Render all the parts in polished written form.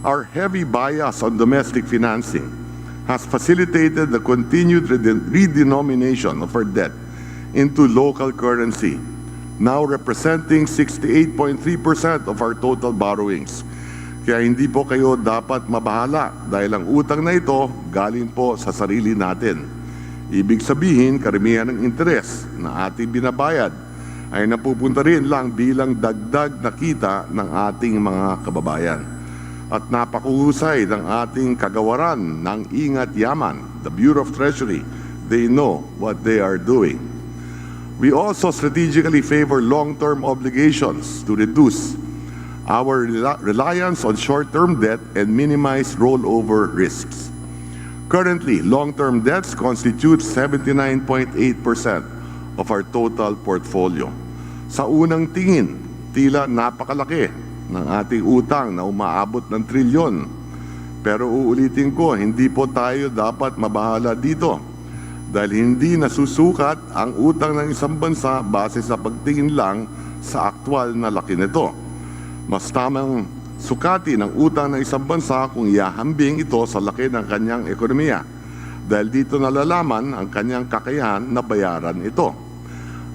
Our heavy bias on domestic financing has facilitated the continued redenomination of our debt into local currency, now representing 68.3% of our total borrowings. Kaya hindi po kayo dapat mabahala dahil ang utang na ito galing po sa sarili natin. Ibig sabihin, karamihan ng interes na ating binabayad ay napupunta rin lang bilang dagdag na kita ng ating mga kababayan. At napakuhusay ng ating kagawaran ng Ingat Yaman, the Bureau of Treasury. They know what they are doing. We also strategically favor long-term obligations to reduce our reliance on short-term debt and minimize rollover risks. Currently, long-term debts constitute 79.8% of our total portfolio. Sa unang tingin, tila napakalaki ng ating utang na umaabot ng trilyon. Pero uulitin ko, hindi po tayo dapat mabahala dito dahil hindi nasusukat ang utang ng isang bansa base sa pagtingin lang sa aktwal na laki nito. Mas tamang sukati ng utang ng isang bansa kung ihahambing ito sa laki ng kanyang ekonomiya dahil dito nalalaman ang kanyang kakayahan na bayaran ito.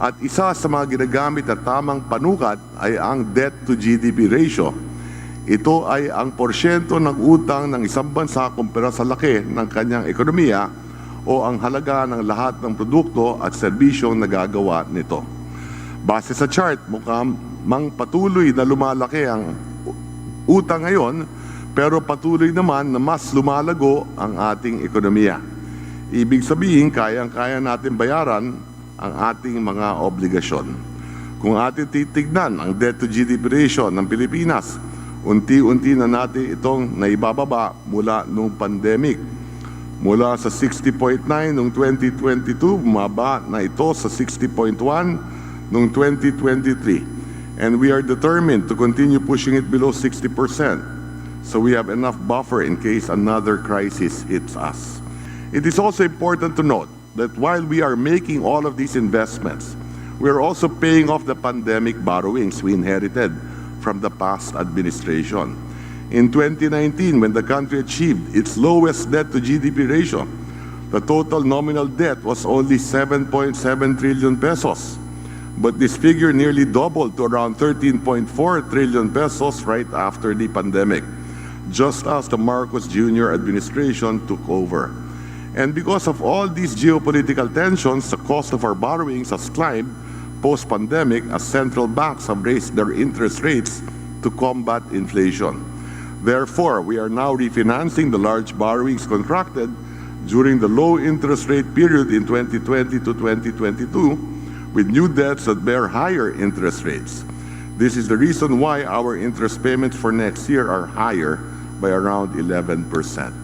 At isa sa mga ginagamit na tamang panukat ay ang debt to GDP ratio. Ito ay ang porsyento ng utang ng isang bansa kumpara sa laki ng kanyang ekonomiya o ang halaga ng lahat ng produkto at serbisyong nagagawa nito. Base sa chart, mukhang patuloy na lumalaki ang utang ngayon, pero patuloy naman na mas lumalago ang ating ekonomiya. Ibig sabihin, kayang-kaya natin bayaran ang ating mga obligasyon. Kung atin titignan ang debt to GDP ratio ng Pilipinas, unti-unti na natin itong naibababa mula nung pandemic. Mula sa 60.9 noong 2022, bumaba na ito sa 60.1 noong 2023. And we are determined to continue pushing it below 60%. So we have enough buffer in case another crisis hits us. It is also important to note that while we are making all of these investments, we are also paying off the pandemic borrowings we inherited from the past administration. In 2019, when the country achieved its lowest debt to GDP ratio, the total nominal debt was only 7.7 trillion pesos. But this figure nearly doubled to around 13.4 trillion pesos right after the pandemic, just as the Marcos Jr. administration took over. And because of all these geopolitical tensions, the cost of our borrowings has climbed post-pandemic as central banks have raised their interest rates to combat inflation. Therefore, we are now refinancing the large borrowings contracted during the low interest rate period in 2020 to 2022 with new debts that bear higher interest rates. This is the reason why our interest payments for next year are higher by around 11%.